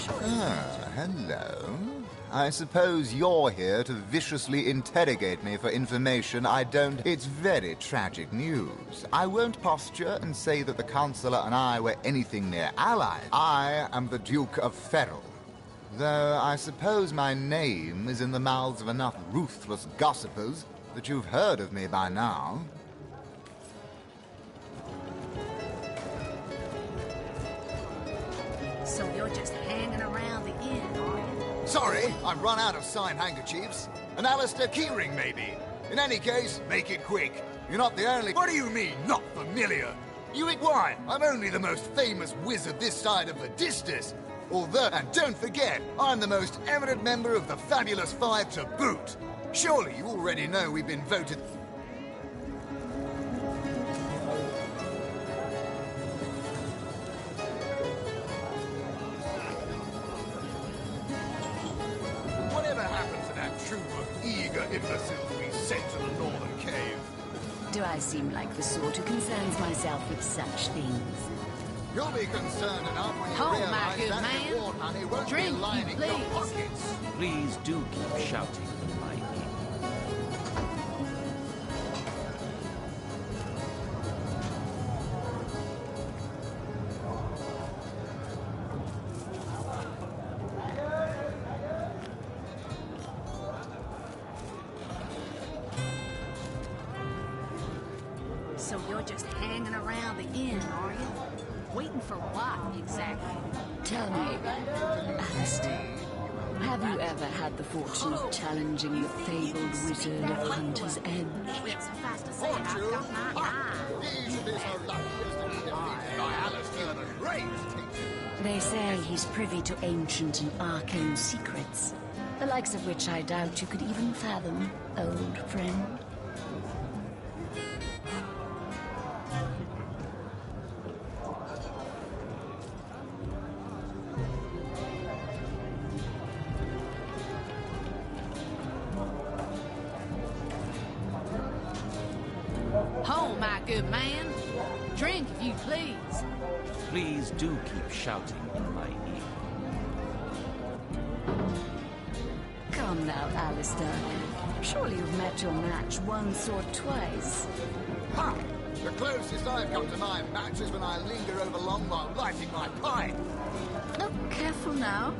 Ah, hello. I suppose you're here to viciously interrogate me for information I don't... It's very tragic news. I won't posture and say that the Chancellor and I were anything near allies. I am the Duke of Ferrol. Though I suppose my name is in the mouths of enough ruthless gossipers that you've heard of me by now. So you're just hanging around the inn, are you? Sorry, I've run out of signed handkerchiefs. An Alistair keyring, maybe. In any case, make it quick. You're not the only... What do you mean, not familiar? Why? I'm only the most famous wizard this side of the distance. Although, and don't forget, I'm the most eminent member of the Fabulous Five to boot. Surely you already know we've been voted... Whatever happened to that troop of eager imbeciles we sent to the Northern Cave? Do I seem like the sort who concerns myself with such things? You'll be concerned enough when you Oh, my realize good that man. reward money won't Drink, be you lining your please. pockets. Please do keep shouting my name. So you're just hanging around the inn, are you? Waiting for what, exactly? Tell me, Alistair, have you ever had the fortune of challenging the fabled wizard of Hunter's Edge? Well, suffice to say, I've got my eye. He should be so lucky as to be defeated by Alistair the Great. They say he's privy to ancient and arcane secrets, the likes of which I doubt you could even fathom, old friend. Oh, my good man. Drink, if you please. Please do keep shouting in my ear. Come now, Alistair. Surely you've met your match once or twice. Ha! The closest I've come to my match is when I linger over long while lighting my pipe. Oh, careful now.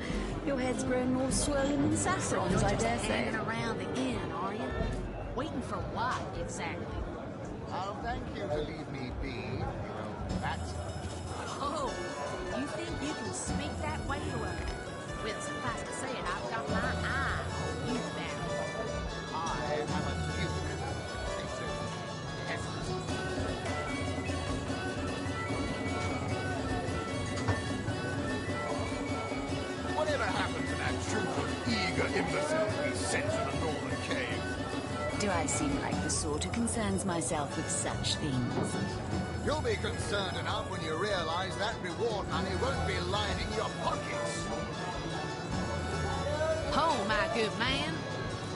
Your head's grown more swollen than saffrons, I dare say. Hanging around the inn, are you? Waiting for what, exactly? I'll thank you to leave me be, you know, that's... Oh, you think you can speak that way to her? Well, suffice to say, I've got my eye on you now. I am a duke. Say so. Yes. Whatever happened to that troop of eager imbeciles we sent to the Northern Cave? Do I seem like the sort who concerns myself with such things? You'll be concerned enough when you realize that reward money won't be lining your pockets. Oh, my good man.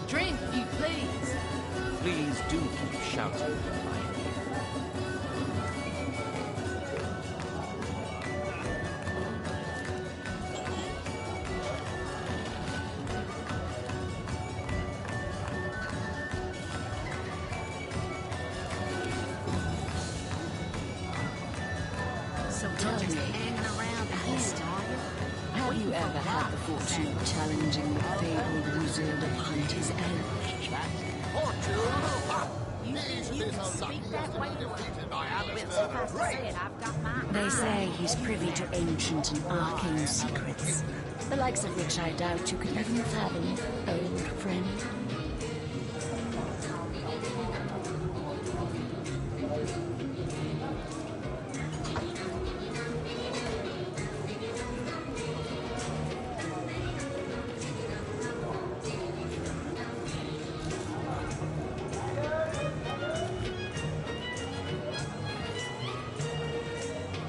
Drink, if you please. Please do keep shouting in my ear. So you're Tell just me, hanging around the inn, Alistair, are you? have you ever had the fortune of challenging the fabled wizard of Hunter's Edge? You think you can speak that way to her? Well, suffice to say, I've got my eye. They say he's privy to ancient and arcane secrets, the likes of which I doubt you could even fathom, old friend.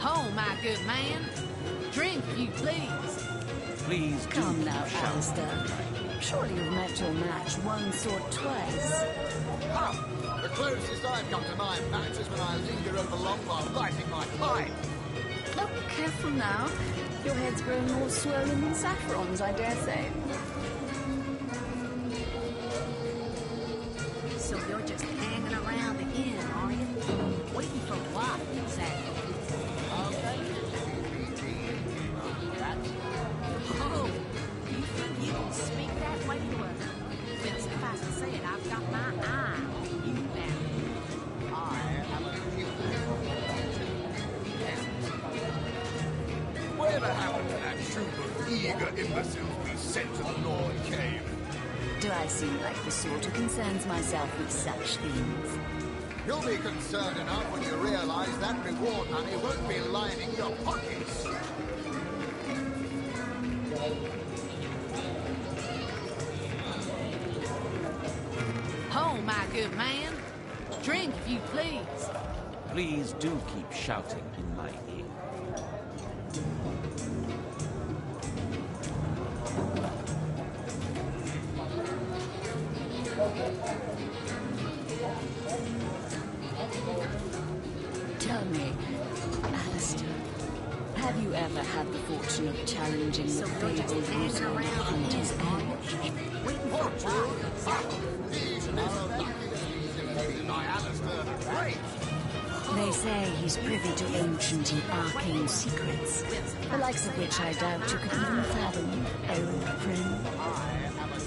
Oh, my good man. Drink, if you please. Please do Come keep now, shouting. Alistair. Surely you've met your match once or twice. Ha! The closest I've come to my match is when I linger over long while lighting my pipe. Oh, careful now. Your head's grown more swollen than saffrons, I dare say. So you're just hanging around the inn, are you? Waiting for what, exactly? Oh, you think you can speak that way to her? Well, suffice to say it, I've got my eye on you now. Whatever happened to that troop of eager imbeciles we sent to the Northern Cave? Do I seem like the sort who concerns myself with such things? You'll be concerned enough when you realize that reward money won't be lining your pockets. Oh, my good man. Drink, if you please. Please do keep shouting in my ear. Tell me, Alistair, have you ever had the fortune of challenging the fabled wizard Hunter's Edge? Waiting for what? They say he's privy to ancient and arcane secrets, the likes of which I doubt you could even fathom, old friend.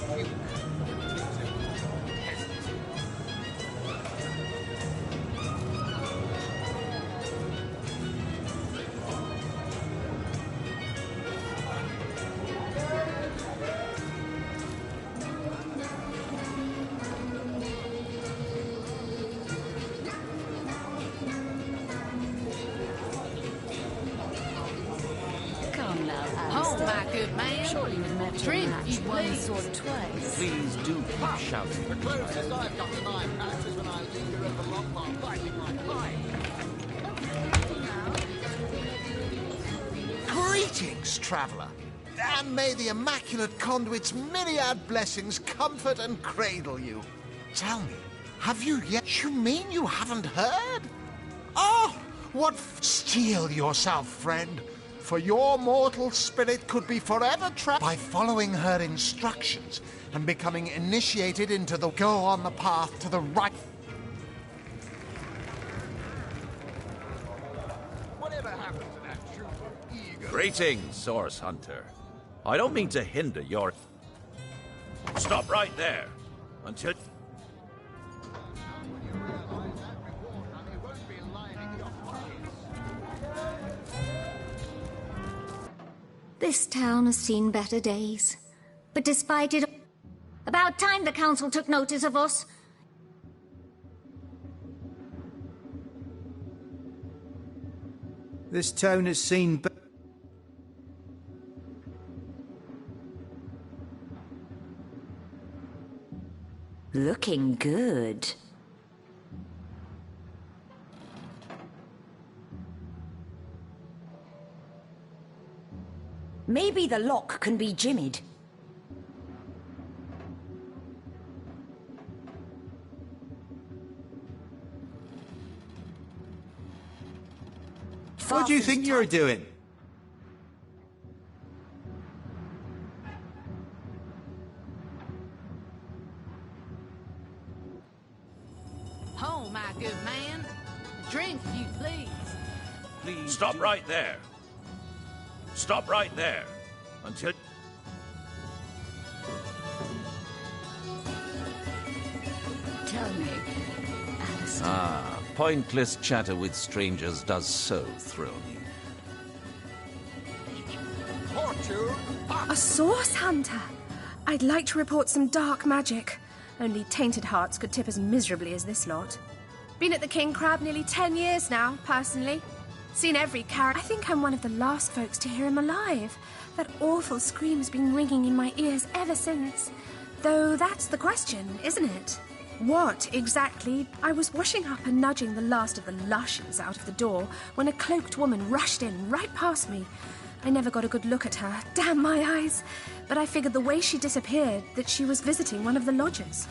Come now, Oh, Alistair. my good man. Surely you've met your Drink, match you once please. or twice. Please do keep shouting. The closest I've got to my patch is when I linger at the lock while fighting my fight. Greetings, traveller, and may the Immaculate Conduit's myriad blessings comfort and cradle you. Tell me, have you yet? You mean you haven't heard? Oh, what steel yourself, friend, for your mortal spirit could be forever trapped by following her instructions and becoming initiated into the go on the path to the right. Whatever happened to that troop of eager... Greetings, Source Hunter. I don't mean to hinder your... Stop right there. Until... This town has seen better days. But despite it... About time the council took notice of us. This town has seen... Looking good. Maybe the lock can be jimmied. What do you think you're doing? Oh, my good man. Drink, if you please. Please stop right there. Stop right there. Until... Tell me, Alistair. Ah, pointless chatter with strangers does so thrill me. A source hunter? I'd like to report some dark magic. Only tainted hearts could tip as miserably as this lot. Been at the King Crab nearly 10 years now, personally. Seen every character. I think I'm one of the last folks to hear him alive. That awful scream's been ringing in my ears ever since. Though that's the question, isn't it? What, exactly? I was washing up and nudging the last of the lushes out of the door when a cloaked woman rushed in right past me. I never got a good look at her, damn my eyes. But I figured the way she disappeared that she was visiting one of the lodges.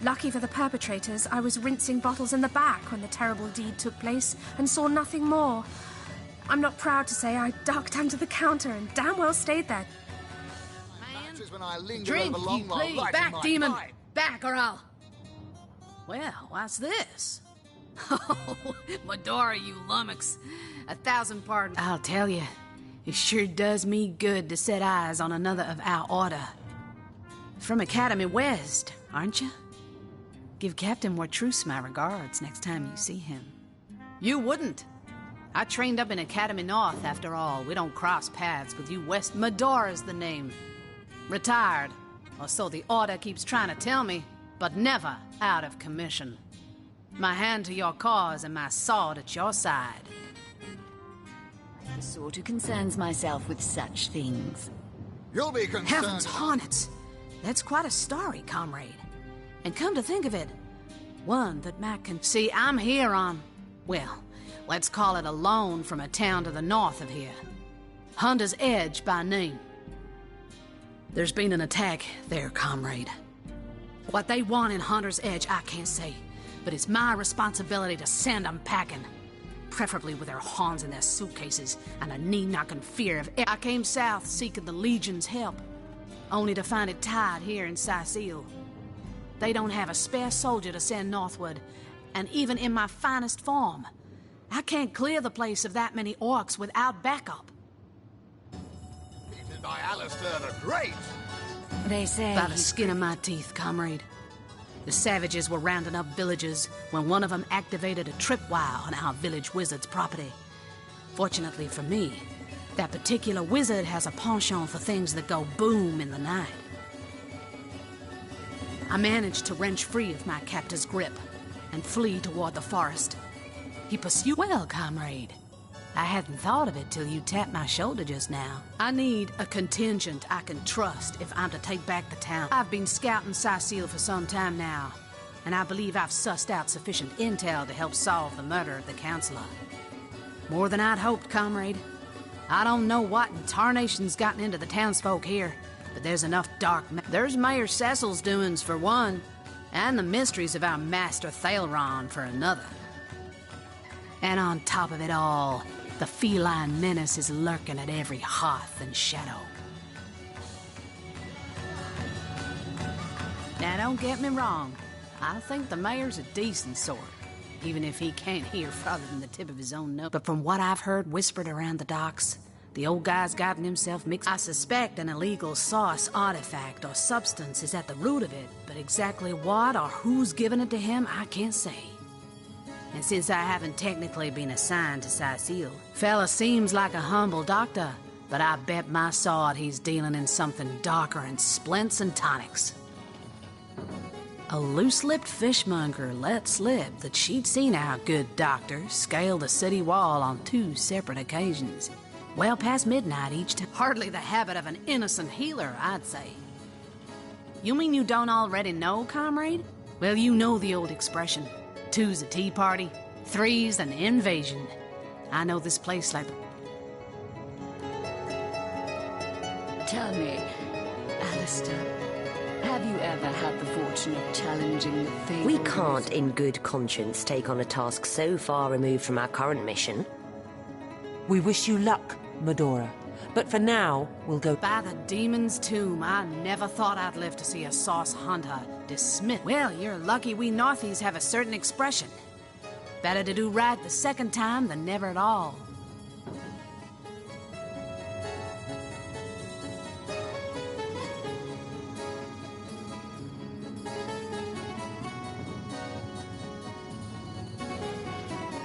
Lucky for the perpetrators, I was rinsing bottles in the back when the terrible deed took place and saw nothing more. I'm not proud to say I ducked under the counter and damn well stayed there. Drink, you please. Back, demon. Back, or I'll... Well, what's this? Oh, Medora, you lummox. 1,000 pardons. I'll tell you, it sure does me good to set eyes on another of our order. From Academy West, aren't you? Give Captain Wartruce my regards next time you see him. You wouldn't. I trained up in Academy North, after all. We don't cross paths with you West. Medora's the name. Retired, or so the Order keeps trying to tell me, but never out of commission. My hand to your cause and my sword at your side. The sort who concerns myself with such things. You'll be concerned. Heavens hornets! That's quite a story, comrade. And come to think of it, one that Mac can see. I'm here on, well, let's call it a loan from a town to the north of here. Hunter's Edge by name. There's been an attack there, comrade. What they want in Hunter's Edge, I can't say, but it's my responsibility to send them packing. Preferably with their horns in their suitcases and a knee-knocking fear of... I came south seeking the Legion's help, only to find it tied here in Sicile. They don't have a spare soldier to send northward, and even in my finest form, I can't clear the place of that many orcs without backup. Defeated by Alistair the Great! They say... By the skin of my teeth, comrade. The savages were rounding up villagers when one of them activated a tripwire on our village wizard's property. Fortunately for me, that particular wizard has a penchant for things that go boom in the night. I managed to wrench free of my captor's grip and flee toward the forest. He pursued... Well, comrade, I hadn't thought of it till you tapped my shoulder just now. I need a contingent I can trust if I'm to take back the town. I've been scouting Sicile for some time now, and I believe I've sussed out sufficient intel to help solve the murder of the Counselor. More than I'd hoped, comrade. I don't know what in tarnation's gotten into the townsfolk here, but there's enough dark... There's Mayor Cecil's doings for one, and the mysteries of our master Thalron for another. And on top of it all, the feline menace is lurking at every hearth and shadow. Now, don't get me wrong. I think the mayor's a decent sort, even if he can't hear farther than the tip of his own nose. But from what I've heard whispered around the docks, the old guy's gotten himself mixed. I suspect an illegal sauce artifact or substance is at the root of it, but exactly what or who's given it to him, I can't say. And since I haven't technically been assigned to Sicile, fella seems like a humble doctor, but I bet my sword he's dealing in something darker than splints and tonics. A loose-lipped fishmonger let slip that she'd seen our good doctor scale the city wall on 2 separate occasions. Well past midnight each time. Hardly the habit of an innocent healer, I'd say. You mean you don't already know, comrade? Well, you know the old expression. 2's a tea party, 3's an invasion. I know this place like... Tell me, Alistair, have you ever had the fortune of challenging the fables? We can't, in good conscience, take on a task so far removed from our current mission. We wish you luck, Medora. But for now, we'll go... By the demon's tomb, I never thought I'd live to see a sauce hunter dismissed. Well, you're lucky we Northies have a certain expression. Better to do right the second time than never at all.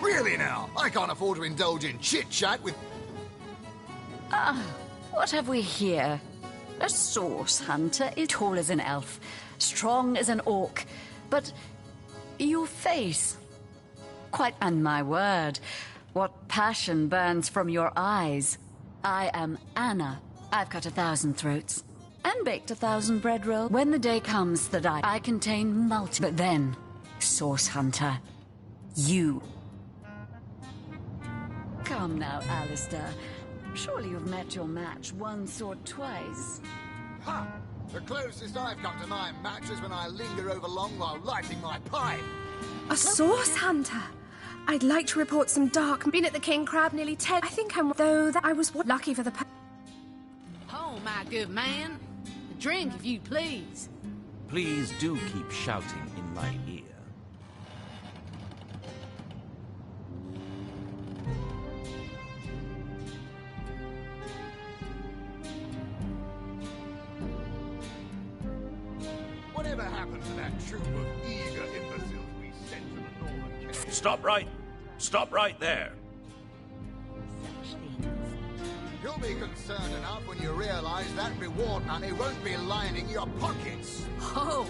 Really now, I can't afford to indulge in chit-chat with... What have we here? A source hunter is tall as an elf, strong as an orc, but your face... Quite, and my word, what passion burns from your eyes. I am Anna. I've cut 1,000 throats and baked 1,000 bread rolls. When the day comes that I contain but then, source hunter, you... Come now, Alistair. Surely you've met your match once or twice. Ha! The closest I've come to my match is when I linger over long while lighting my pipe. A source hunter? I'd like to report some dark... Been at the King Crab nearly 10... I think I'm... Though that I was lucky for the... Oh, my good man. A drink, if you please. Please do keep shouting in my ear. Whatever happened to that troop of eager imbeciles we sent to the northern cape? Stop right there. You'll be concerned enough when you realize that reward money won't be lining your pockets. Oh,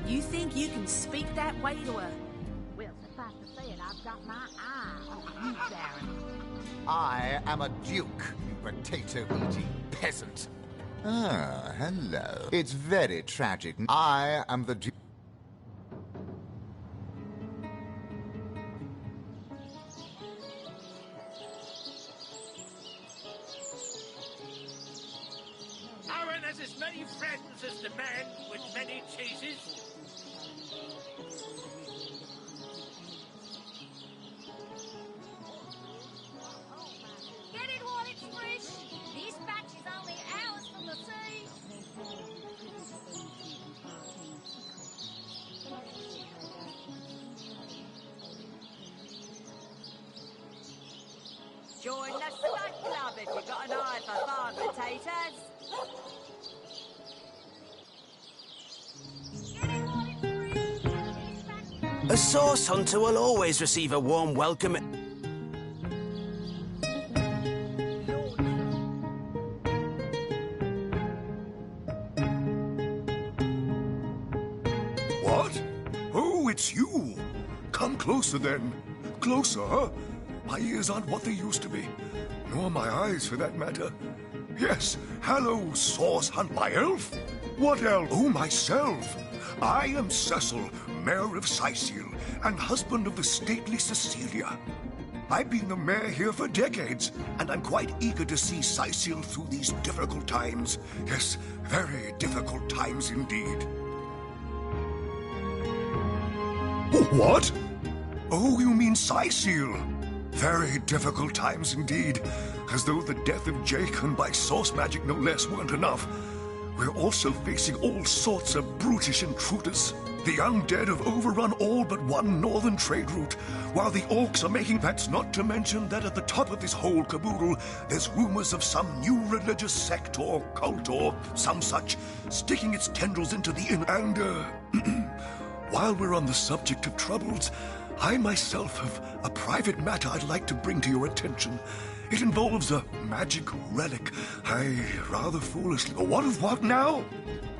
you think you can speak that way to a... Well, suffice to say it, I've got my eye on you, Baron. I am a duke, you potato-eating peasant. Ah, hello. It's very tragic. I am the duke. Aaron has as many friends as the man with many cheeses. Get it while it's fresh. This batch is only hours from the sea. Join the Stud Club if you've got an eye for farm potatoes. A sauce hunter will always receive a warm welcome. What? Oh, it's you. Come closer then. Closer, huh? My ears aren't what they used to be. Nor my eyes, for that matter. Yes, hello, sauce hunt, my elf. What elf? Oh, myself. I am Cecil, Mayor of Sicil, and husband of the stately Cecilia. I've been the mayor here for decades, and I'm quite eager to see Sicil through these difficult times. Yes, very difficult times indeed. What? Oh, you mean Sicil? Very difficult times indeed. As though the death of Jake, and by source magic no less, weren't enough. We're also facing all sorts of brutish intruders. The undead have overrun all but one northern trade route, while the orcs are making... That's not to mention that at the top of this whole caboodle, there's rumors of some new religious sect or cult or some such sticking its tendrils into the inn. And, while we're on the subject of troubles, I myself have a private matter I'd like to bring to your attention. It involves a magic relic. I rather foolishly... What now?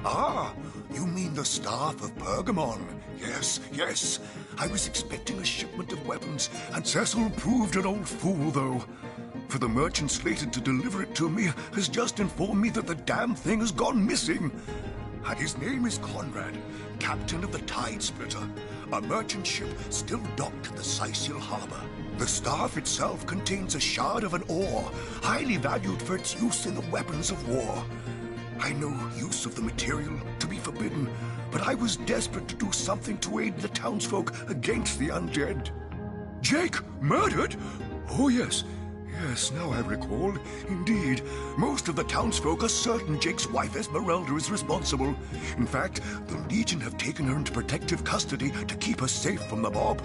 Ah, you mean the Staff of Pergamon. Yes, yes. I was expecting a shipment of weapons, and Cecil proved an old fool, though. For the merchant slated to deliver it to me has just informed me that the damn thing has gone missing. And his name is Conrad, captain of the Tide Splitter, a merchant ship still docked at the Sicil harbor. The staff itself contains a shard of an ore, highly valued for its use in the weapons of war. I know use of the material to be forbidden, but I was desperate to do something to aid the townsfolk against the undead. Jake, murdered? Oh, yes. Yes, now I recall. Indeed, most of the townsfolk are certain Jake's wife Esmeralda is responsible. In fact, the Legion have taken her into protective custody to keep her safe from the mob.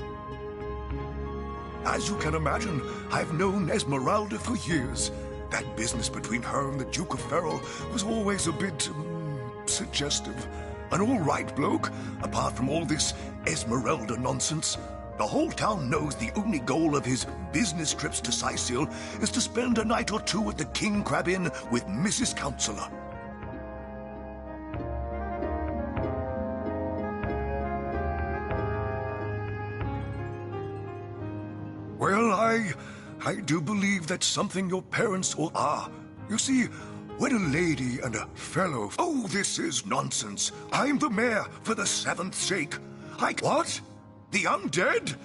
As you can imagine, I've known Esmeralda for years. That business between her and the Duke of Ferrol was always a bit, suggestive. An all-right bloke, apart from all this Esmeralda nonsense. The whole town knows the only goal of his business trips to Sicil is to spend a night or two at the King Crab Inn with Mrs. Counselor. Well, I do believe that's something your parents are. You see, when a lady and a fellow... Oh, this is nonsense. I'm the mayor for the 7th sake. What? The undead?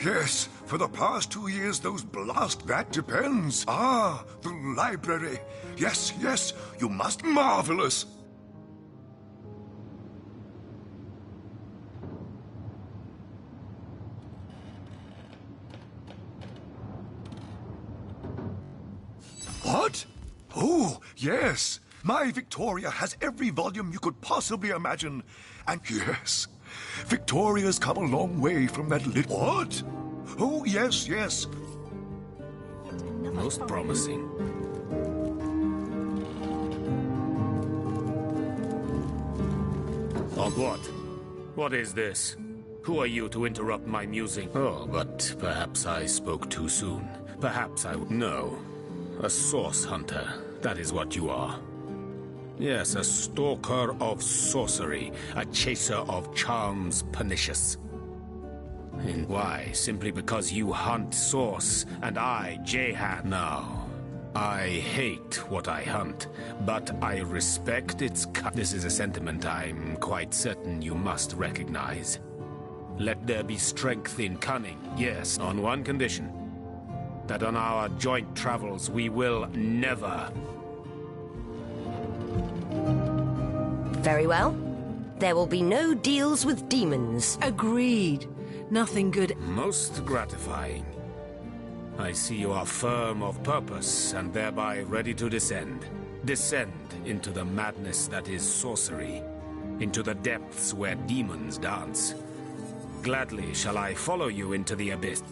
Yes, for the past 2 years, those that depends. Ah, the library. Yes, yes, you must. Marvelous. Yes, my Victoria has every volume you could possibly imagine. And yes, Victoria's come a long way from that little... What? Oh, yes, yes. Most promising. On what? What is this? Who are you to interrupt my musing? Oh, but perhaps I spoke too soon. Perhaps I... No. A source hunter. That is what you are. Yes, a stalker of sorcery. A chaser of charms pernicious. And why? Simply because you hunt source, and I, Jehan. Now, I hate what I hunt, but I respect its This is a sentiment I'm quite certain you must recognize. Let there be strength in cunning, yes, on one condition. That on our joint travels we will never... Very well. There will be no deals with demons. Agreed. Nothing good. Most gratifying. I see you are firm of purpose and thereby ready to descend. Descend into the madness that is sorcery. Into the depths where demons dance. Gladly shall I follow you into the abyss.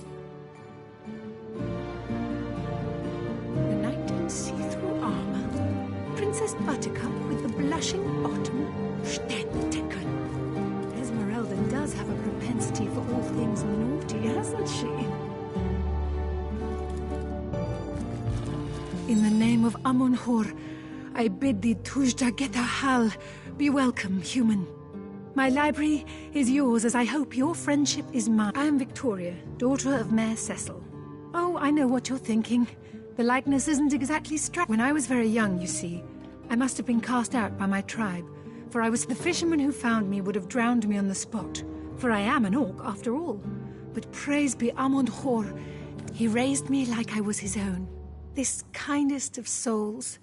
The knight in see-through armor. Princess Buttercup with the blushing bottom. Sterntecken. Esmeralda does have a propensity for all things naughty, hasn't she? In the name of Amun-Hor, I bid thee Tujda Geta Hal. Be welcome, human. My library is yours, as I hope your friendship is mine. I am Victoria, daughter of Mayor Cecil. Oh, I know what you're thinking. The likeness isn't exactly striking. When I was very young, you see, I must have been cast out by my tribe, for I was the fisherman who found me would have drowned me on the spot, for I am an orc after all. But praise be Amun-Hor, he raised me like I was his own. This kindest of souls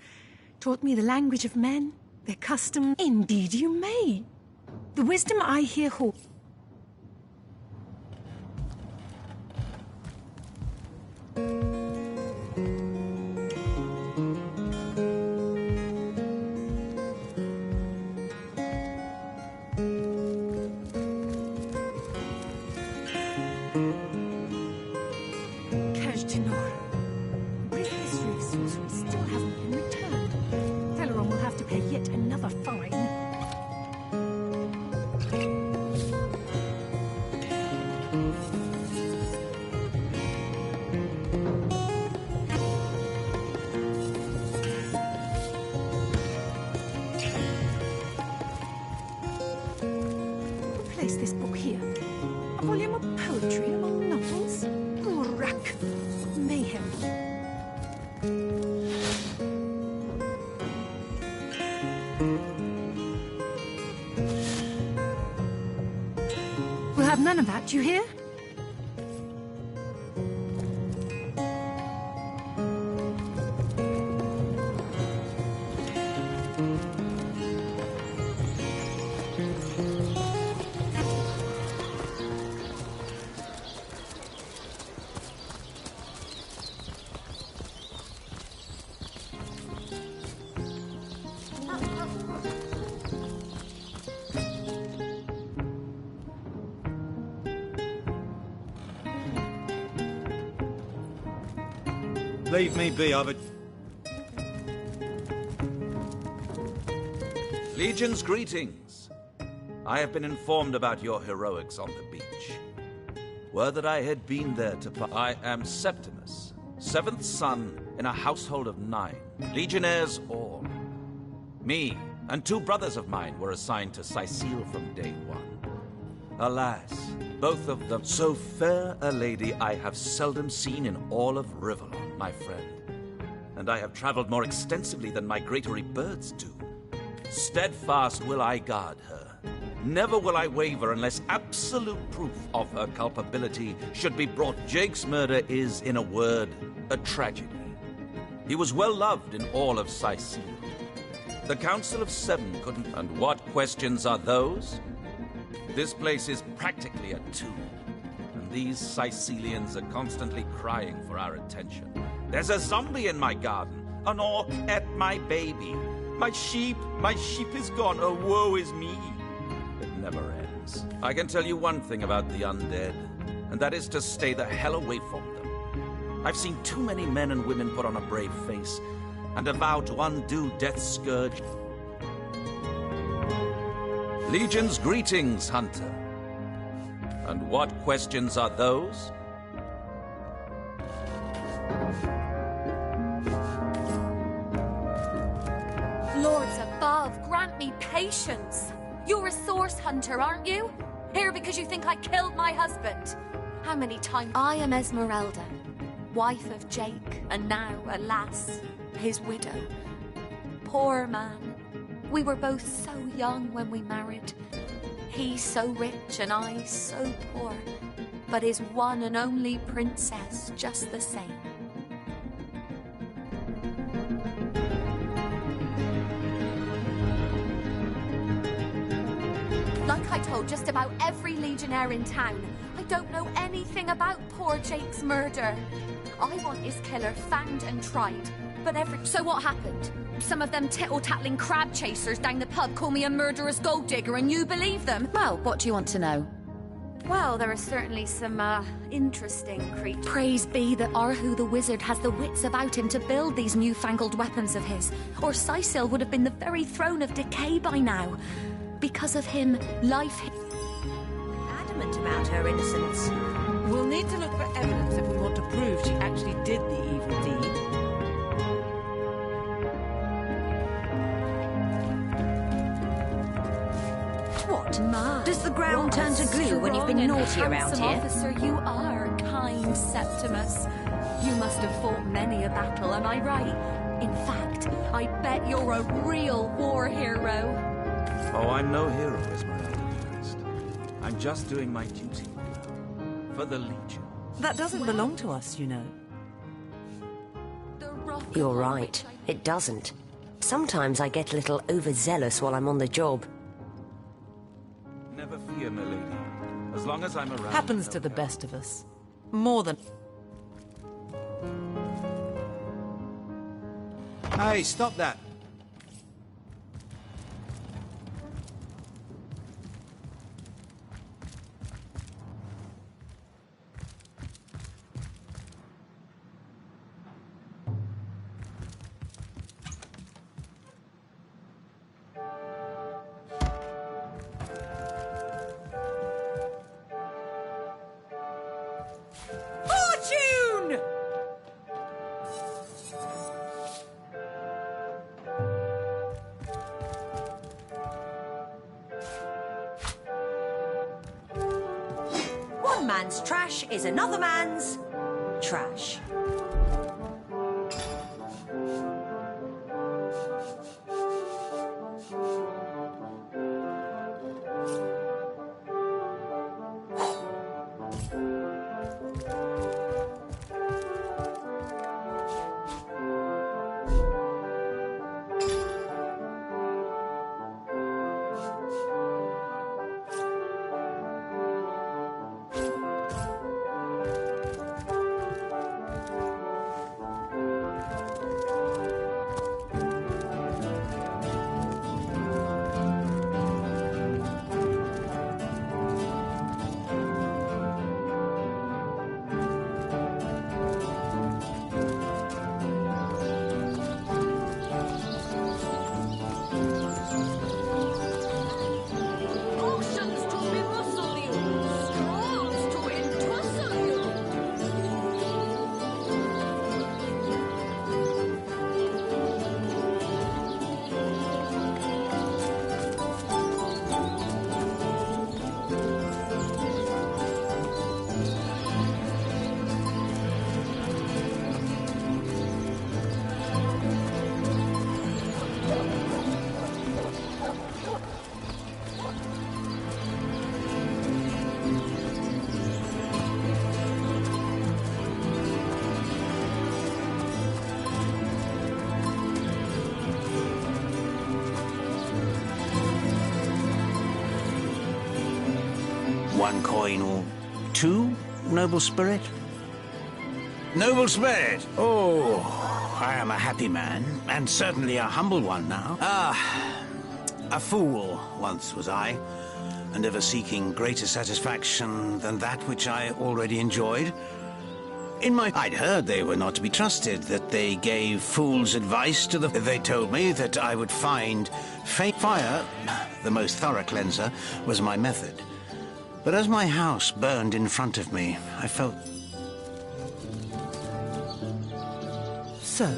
taught me the language of men, their customs. Indeed you may. The wisdom I hear hold. This book here. A volume of poetry among novels. Rack. Mayhem. We'll have none of that, you hear? Leave me be, I've a... Legion's greetings. I have been informed about your heroics on the beach. Were that I had been there to... I am Septimus, 7th son in a household of 9, legionnaires all. Me and 2 brothers of mine were assigned to Sicile from day 1. Alas, both of them, so fair a lady I have seldom seen in all of Rivellon, my friend. And I have traveled more extensively than migratory birds do. Steadfast will I guard her. Never will I waver unless absolute proof of her culpability should be brought. Jake's murder is, in a word, a tragedy. He was well loved in all of Sicile. The Council of 7 couldn't... And what questions are those? This place is practically a tomb, and these Sicilians are constantly crying for our attention. There's a zombie in my garden, an orc ate my baby. My sheep is gone. Oh, woe is me. It never ends. I can tell you one thing about the undead, and that is to stay the hell away from them. I've seen too many men and women put on a brave face and a vow to undo Death's scourge. Legion's greetings, Hunter. And what questions are those? Lords above, grant me patience. You're a source hunter, aren't you? Here because you think I killed my husband. How many times? I am Esmeralda, wife of Jake, and now, alas, his widow. Poor man. We were both so young when we married. He so rich and I so poor, but his one and only princess just the same. Like I told just about every legionnaire in town, I don't know anything about poor Jake's murder. I want his killer found and tried, but So what happened? Some of them tittle-tattling crab chasers down the pub call me a murderous gold digger and you believe them? Well, what do you want to know? Well, there are certainly some, interesting creatures. Praise be that Arhu the wizard has the wits about him to build these newfangled weapons of his, or Sicil would have been the very throne of decay by now. Because of him, life... Adamant about her innocence. We'll need to look for evidence if we want to prove she actually did the evil deed. What? Does the ground turn to glue when you've been naughty around here? Officer, you are kind, Septimus. You must have fought many a battle, am I right? In fact, I bet you're a real war hero. Oh, I'm no hero, Esmeralda dearest. I'm just doing my duty for the Legion. That doesn't belong to us, you know. You're right. It doesn't. Sometimes I get a little overzealous while I'm on the job. Never fear, my lady. As long as I'm around... Happens to the best of us. More than... Hey, stop that. Fortune! One man's trash is another man's trash. One coin or two, noble spirit? Noble spirit? Oh, I am a happy man, and certainly a humble one now. A fool once was I, and ever seeking greater satisfaction than that which I already enjoyed. I'd heard they were not to be trusted, that they gave fools advice to They told me that I would find fire, the most thorough cleanser, was my method. But as my house burned in front of me, I felt... So,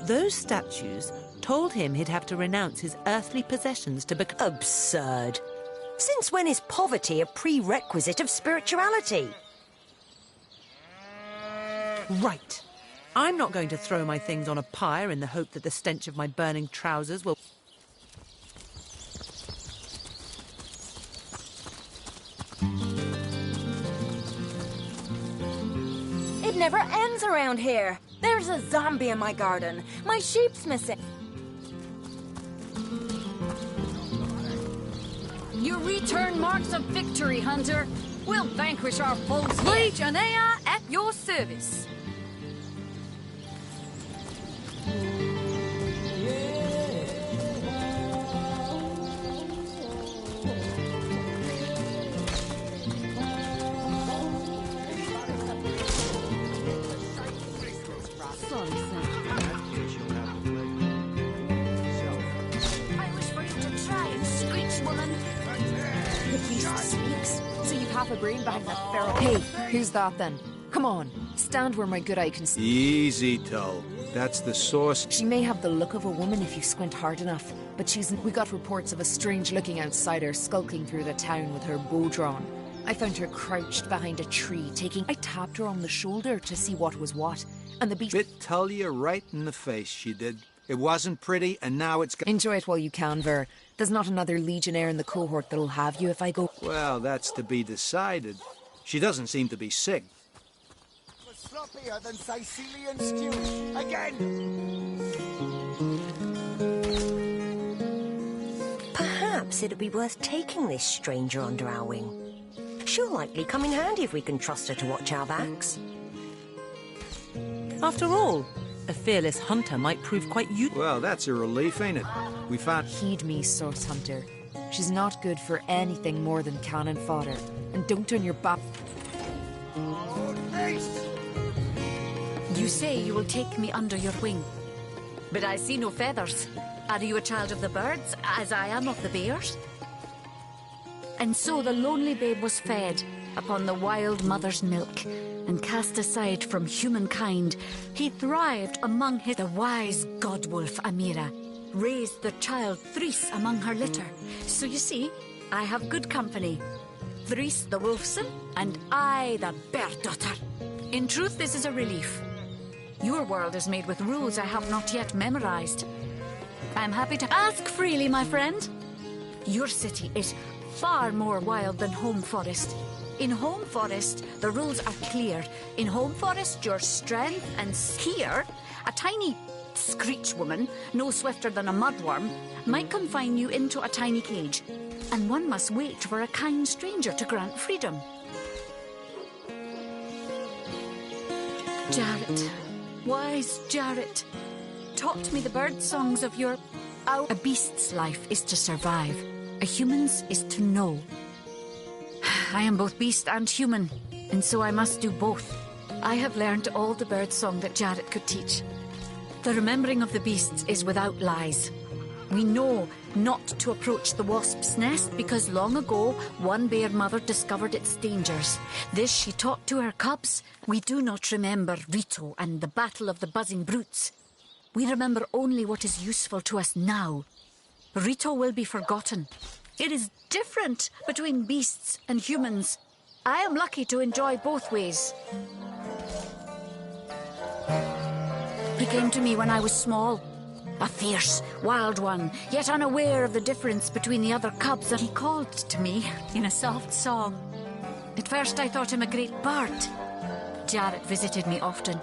those statues told him he'd have to renounce his earthly possessions to become... Absurd. Since when is poverty a prerequisite of spirituality? Right. I'm not going to throw my things on a pyre in the hope that the stench of my burning trousers will... It never ends around here. There's a zombie in my garden. My sheep's missing. Your return marks a victory, Hunter. We'll vanquish our foes yet. Legionnaire at your service. I wish for you to try and screech, woman. The beast speaks, so you have a brain behind that feral... Hey, who's that then? Come on, stand where my good eye can see. Easy, Toe. That's the source. She may have the look of a woman if you squint hard enough, but she's... We got reports of a strange-looking outsider skulking through the town with her bow drawn. I found her crouched behind a tree, I tapped her on the shoulder to see what was what, and the beast... Bit Tullia right in the face, she did. It wasn't pretty, and now it's... Enjoy it while you can, Ver. There's not another legionnaire in the cohort that'll have you if I go... Well, that's to be decided. She doesn't seem to be sick. Sloppier than Sicilian stew. Again! Perhaps it'd be worth taking this stranger under our wing. She'll likely come in handy if we can trust her to watch our backs. After all, a fearless hunter might prove quite useful. Well, that's a relief, ain't it? We found... Heed me, Source Hunter. She's not good for anything more than cannon fodder. And don't turn your back... You say you will take me under your wing, but I see no feathers. Are you a child of the birds, as I am of the bears? And so the lonely babe was fed upon the wild mother's milk, and cast aside from humankind, he thrived among the wise godwolf Amira, raised the child Threes among her litter. So you see, I have good company. Threes the wolfson, and I the bear daughter. In truth, this is a relief. Your world is made with rules I have not yet memorized. I'm happy to ask freely, my friend. Your city is far more wild than Home Forest. In Home Forest, the rules are clear. In Home Forest, your strength and here, a tiny screech woman, no swifter than a mudworm, might confine you into a tiny cage, and one must wait for a kind stranger to grant freedom. Jarrett, wise Jarrett, taught me the bird songs of your... A beast's life is to survive. A human's is to know. I am both beast and human, and so I must do both. I have learned all the bird song that Jarrett could teach. The remembering of the beasts is without lies. We know not to approach the wasp's nest because long ago one bear mother discovered its dangers. This she taught to her cubs. We do not remember Rito and the battle of the buzzing brutes. We remember only what is useful to us now. Rito will be forgotten. It is different between beasts and humans. I am lucky to enjoy both ways. He came to me when I was small. A fierce, wild one, yet unaware of the difference between the other cubs, and he called to me in a soft song. At first I thought him a great bird. Jarrett visited me often,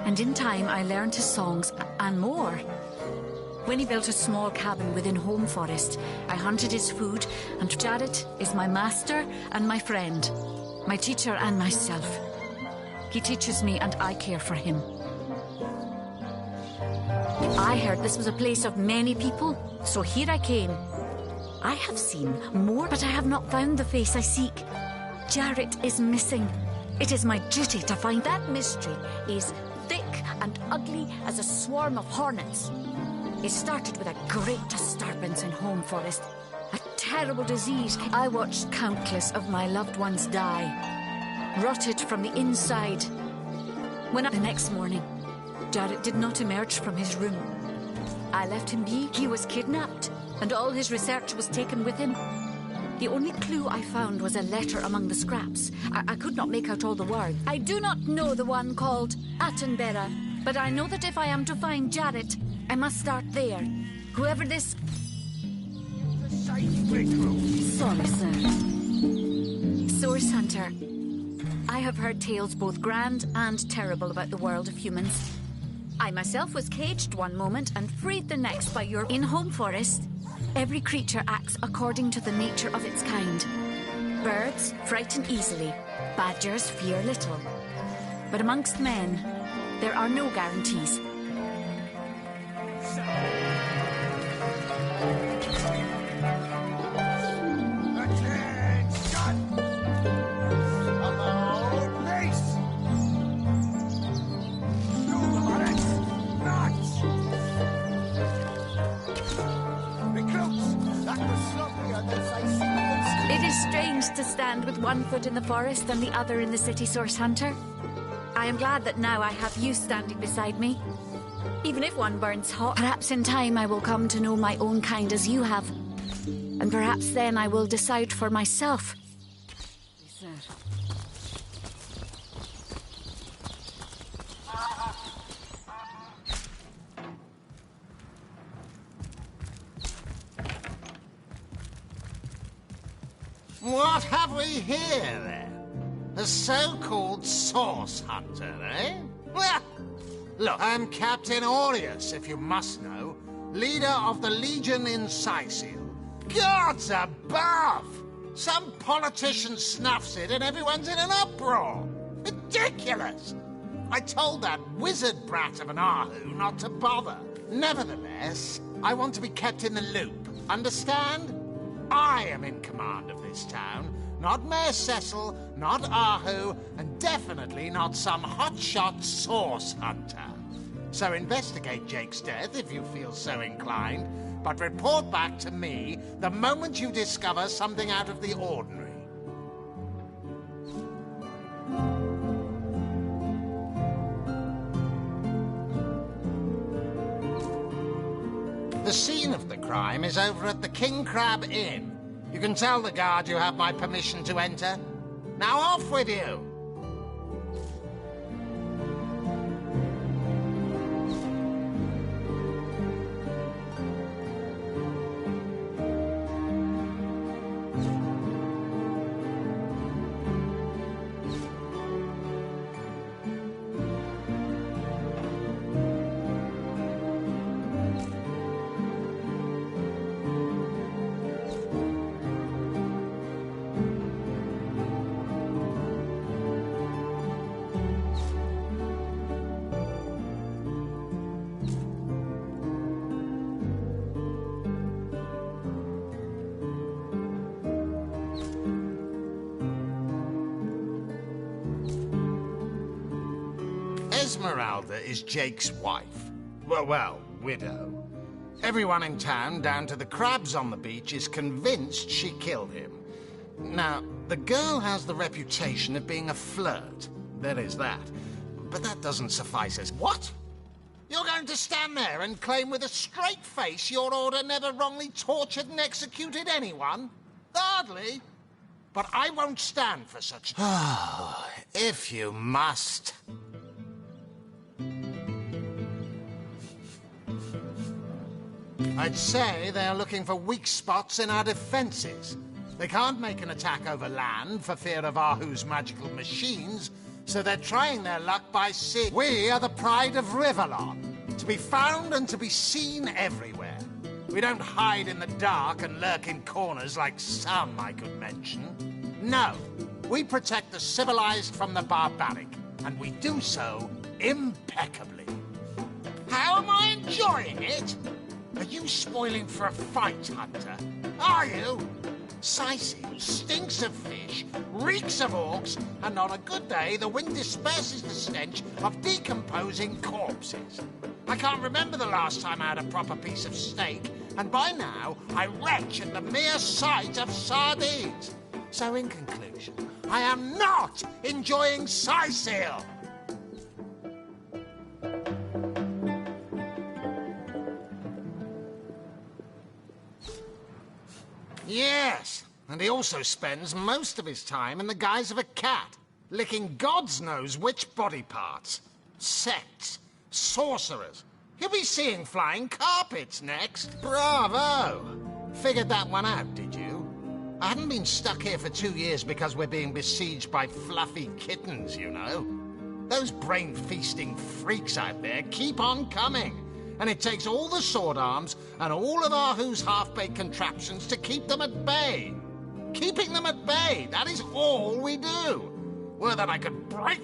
and in time I learned his songs and more. When he built a small cabin within Home Forest, I hunted his food, and Jarrett is my master and my friend, my teacher and myself. He teaches me and I care for him. I heard this was a place of many people, so here I came. I have seen more, but I have not found the face I seek. Jarrett is missing. It is my duty to find that mystery is thick and ugly as a swarm of hornets. It started with a great disturbance in Home Forest. A terrible disease. I watched countless of my loved ones die, rotted from the inside. When the next morning, Jarrett did not emerge from his room. I left him be. He was kidnapped, and all his research was taken with him. The only clue I found was a letter among the scraps. I could not make out all the words. I do not know the one called Attenborough, but I know that if I am to find Jarrett, I must start there. Whoever this... Sorry, sir. Source Hunter. I have heard tales both grand and terrible about the world of humans. I myself was caged one moment and freed the next by your... In Home Forest, every creature acts according to the nature of its kind. Birds frighten easily, badgers fear little. But amongst men, there are no guarantees. It is strange to stand with one foot in the forest and the other in the city, Source Hunter. I am glad that now I have you standing beside me. Even if one burns hot, perhaps in time I will come to know my own kind as you have. And perhaps then I will decide for myself. What have we here, then? A so-called source hunter, eh? Well, look, I'm Captain Aureus, if you must know, leader of the Legion in Sicil. Gods above! Some politician snuffs it and everyone's in an uproar. Ridiculous! I told that wizard brat of an Ahu not to bother. Nevertheless, I want to be kept in the loop. Understand? I am in command of this town, not Mayor Cecil, not Ahu, and definitely not some hotshot source hunter. So investigate Jake's death if you feel so inclined, but report back to me the moment you discover something out of the ordinary. The scene of the crime is over at the King Crab Inn. You can tell the guard you have my permission to enter. Now off with you! Esmeralda is Jake's wife. Well, widow. Everyone in town, down to the crabs on the beach, is convinced she killed him. Now, the girl has the reputation of being a flirt. There is that. But that doesn't suffice as... What? You're going to stand there and claim with a straight face your order never wrongly tortured and executed anyone? Hardly. But I won't stand for such... If you must... I'd say they're looking for weak spots in our defenses. They can't make an attack over land for fear of Ahu's magical machines, so they're trying their luck by sea. We are the pride of Riverlon, to be found and to be seen everywhere. We don't hide in the dark and lurk in corners like some I could mention. No, we protect the civilized from the barbaric, and we do so impeccably. How am I Enjoying it? Are you spoiling for a fight, Hunter? Are you? Sightseal stinks of fish, reeks of orcs, and on a good day the wind disperses the stench of decomposing corpses. I can't remember the last time I had a proper piece of steak, and by now I retch at the mere sight of sardines. So in conclusion, I am not enjoying Sightseal. Yes, and he also spends most of his time in the guise of a cat, licking God's knows which body parts. Sects, sorcerers. He'll be seeing flying carpets next. Bravo! Figured that one out, did you? I hadn't been stuck here for 2 years because we're being besieged by fluffy kittens, you know. Those brain-feasting freaks out there keep on coming. And it takes all the sword arms and all of our Who's half-baked contraptions to keep them at bay. Keeping them at bay, that is all we do. Were that I could break...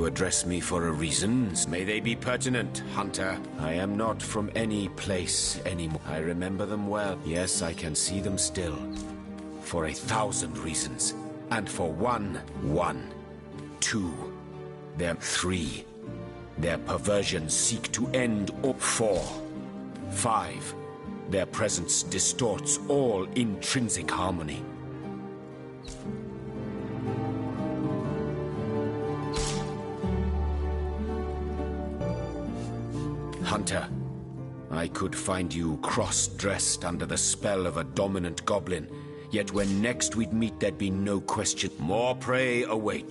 Address me for a reason. May they be pertinent, Hunter. I am not from any place anymore. I remember them well. Yes, I can see them still. For 1,000 reasons. And for one, 2, their 3. Their perversions seek to end. 4, 5. Their presence distorts all intrinsic harmony. Hunter, I could find you cross-dressed under the spell of a dominant goblin, yet when next we'd meet there'd be no question. More prey await.